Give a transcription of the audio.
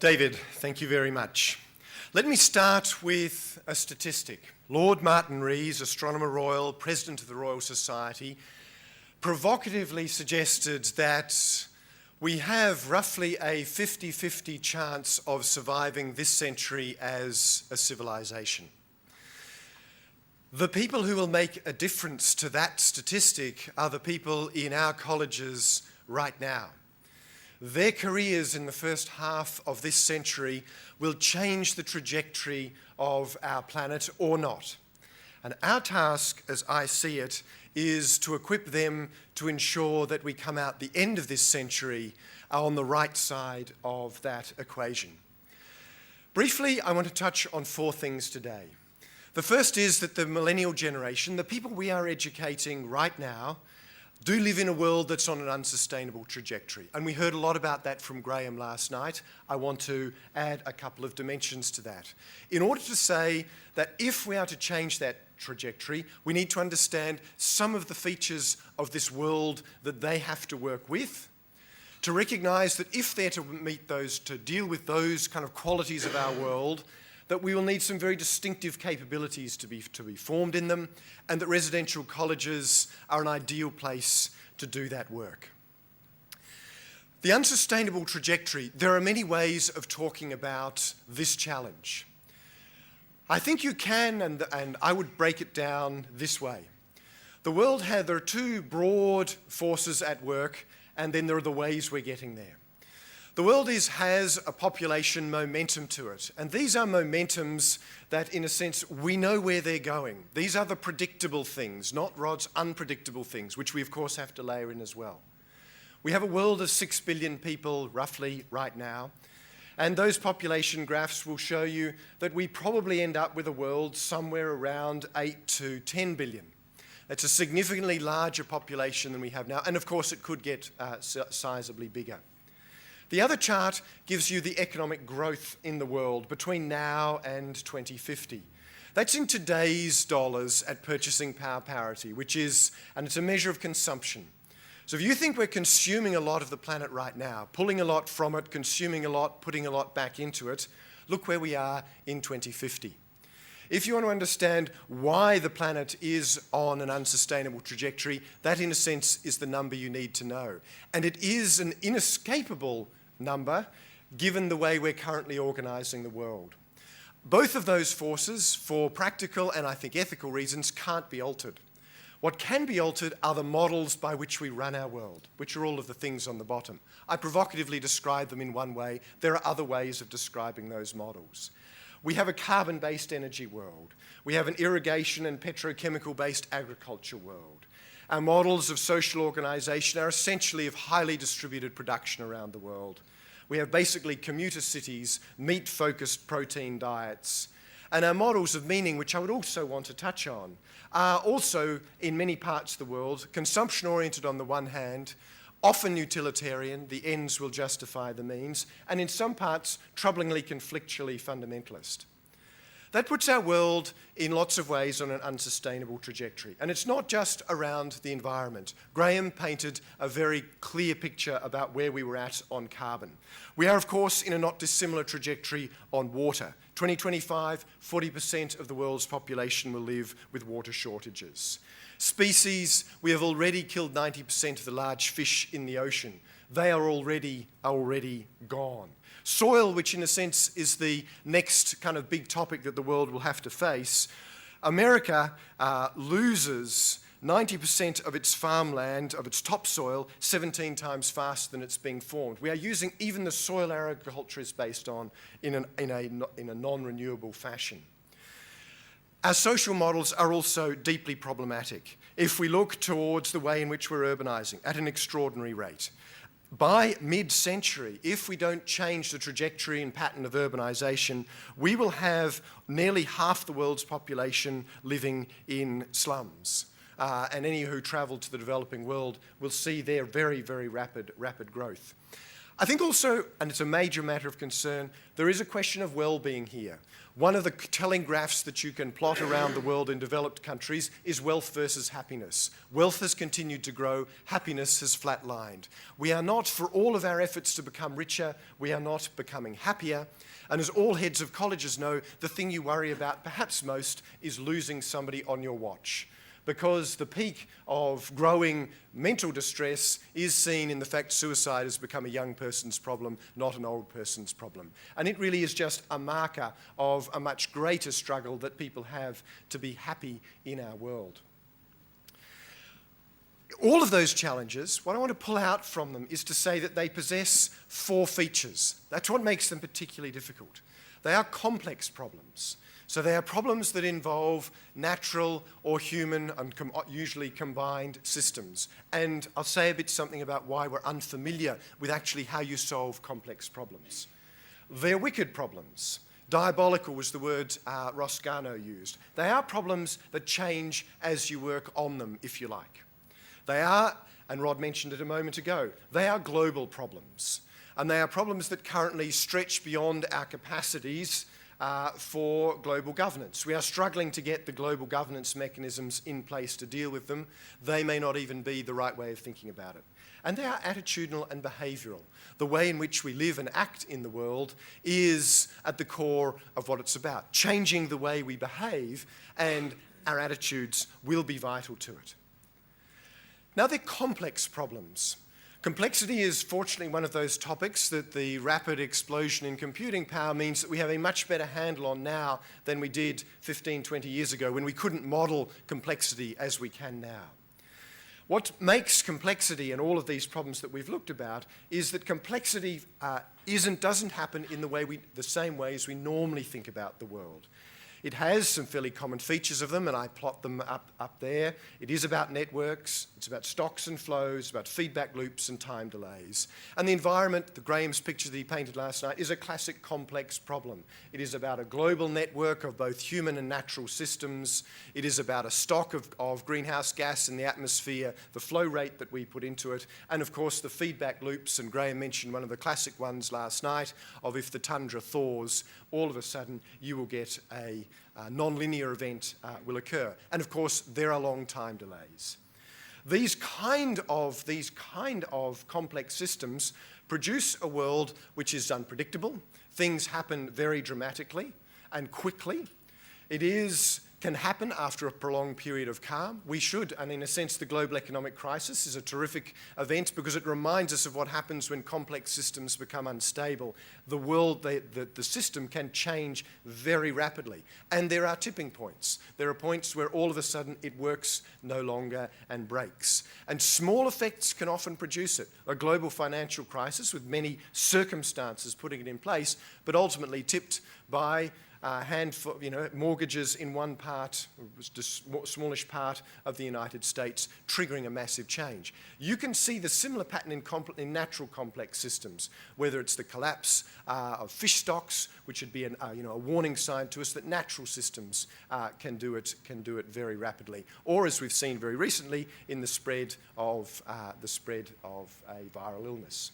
David, thank you very much. Let me start with a statistic. Lord Martin Rees, Astronomer Royal, President of the Royal Society, provocatively suggested that we have roughly a 50-50 chance of surviving this century as a civilization. The people who will make a difference to that statistic are the people in our colleges right now. Their careers in the first half of this century will change the trajectory of our planet or not. And our task, as I see it, is to equip them to ensure that we come out the end of this century on the right side of that equation. Briefly, I want to touch on four things today. The first is that the millennial generation, the people we are educating right now, do live in a world that's on an unsustainable trajectory. And we heard a lot about that from Graham last night. I want to add a couple of dimensions to that. In order to say that if we are to change that trajectory, we need to understand some of the features of this world that they have to work with, to recognise that if they're to meet those, to deal with those kind of qualities of our world, that we will need some very distinctive capabilities to be formed in them, and that residential colleges are an ideal place to do that work. The unsustainable trajectory, there are many ways of talking about this challenge. I think you can, and I would break it down this way. There are two broad forces at work, and then there are the ways we're getting there. The world has a population momentum to it, and these are momentums that, in a sense, we know where they're going. These are the predictable things, not Rod's unpredictable things, which we, of course, have to layer in as well. We have a world of 6 billion people, roughly, right now, and those population graphs will show you that we probably end up with a world somewhere around 8 to 10 billion. That's a significantly larger population than we have now, and, of course, it could get sizably bigger. The other chart gives you the economic growth in the world between now and 2050. That's in today's dollars at purchasing power parity, and it's a measure of consumption. So if you think we're consuming a lot of the planet right now, pulling a lot from it, consuming a lot, putting a lot back into it, look where we are in 2050. If you want to understand why the planet is on an unsustainable trajectory, that in a sense is the number you need to know. And it is an inescapable number given the way we're currently organising the world. Both of those forces, for practical and I think ethical reasons, can't be altered. What can be altered are the models by which we run our world, which are all of the things on the bottom. I provocatively describe them in one way. There are other ways of describing those models. We have a carbon-based energy world. We have an irrigation and petrochemical-based agriculture world. Our models of social organisation are essentially of highly distributed production around the world. We have basically commuter cities, meat-focused protein diets. And our models of meaning, which I would also want to touch on, are also, in many parts of the world, consumption-oriented on the one hand, often utilitarian, the ends will justify the means, and in some parts, troublingly conflictually fundamentalist. That puts our world in lots of ways on an unsustainable trajectory. And it's not just around the environment. Graham painted a very clear picture about where we were at on carbon. We are, of course, in a not dissimilar trajectory on water. 2025, 40% of the world's population will live with water shortages. Species, we have already killed 90% of the large fish in the ocean. They are already gone. Soil, which in a sense is the next kind of big topic that the world will have to face, America loses 90% of its farmland, of its topsoil, 17 times faster than it's being formed. We are using even the soil our agriculture is based on in a non-renewable fashion. Our social models are also deeply problematic if we look towards the way in which we're urbanising at an extraordinary rate. By mid-century, if we don't change the trajectory and pattern of urbanisation, we will have nearly half the world's population living in slums. And any who travel to the developing world will see their very, very rapid growth. I think also, and it's a major matter of concern, there is a question of well-being here. One of the telling graphs that you can plot around the world in developed countries is wealth versus happiness. Wealth has continued to grow, happiness has flatlined. We are not, for all of our efforts to become richer, we are not becoming happier. And as all heads of colleges know, the thing you worry about perhaps most is losing somebody on your watch, because the peak of growing mental distress is seen in the fact suicide has become a young person's problem, not an old person's problem. And it really is just a marker of a much greater struggle that people have to be happy in our world. All of those challenges, what I want to pull out from them is to say that they possess 4 features. That's what makes them particularly difficult. They are complex problems. So they are problems that involve natural or human and usually combined systems. And I'll say a bit something about why we're unfamiliar with actually how you solve complex problems. They're wicked problems. Diabolical was the word Ross Garnaut used. They are problems that change as you work on them, if you like. They are, and Rod mentioned it a moment ago, they are global problems. And they are problems that currently stretch beyond our capacities for global governance. We are struggling to get the global governance mechanisms in place to deal with them. They may not even be the right way of thinking about it. And they are attitudinal and behavioural. The way in which we live and act in the world is at the core of what it's about. Changing the way we behave, and our attitudes will be vital to it. Now, they're complex problems. Complexity is fortunately one of those topics that the rapid explosion in computing power means that we have a much better handle on now than we did 15, 20 years ago when we couldn't model complexity as we can now. What makes complexity and all of these problems that we've looked about is that complexity doesn't happen in the same way as we normally think about the world. It has some fairly common features of them, and I plot them up there. It is about networks, it's about stocks and flows, about feedback loops and time delays. And the environment, the Graham's picture that he painted last night, is a classic complex problem. It is about a global network of both human and natural systems. It is about a stock of greenhouse gas in the atmosphere, the flow rate that we put into it, and of course the feedback loops, and Graham mentioned one of the classic ones last night, of if the tundra thaws, all of a sudden you will get a non-linear event will occur. And of course, there are long time delays. These kind of complex systems produce a world which is unpredictable. Things happen very dramatically and quickly. Can happen after a prolonged period of calm. We should, and in a sense the global economic crisis is a terrific event because it reminds us of what happens when complex systems become unstable. The world, the system can change very rapidly. And there are tipping points. There are points where all of a sudden it works no longer and breaks. And small effects can often produce it. A global financial crisis with many circumstances putting it in place, but ultimately tipped by handful, mortgages in one part, just smallish part of the United States, triggering a massive change. You can see the similar pattern in natural complex systems, whether it's the collapse of fish stocks, which would be a warning sign to us that natural systems can do it very rapidly, or as we've seen very recently in the spread of a viral illness.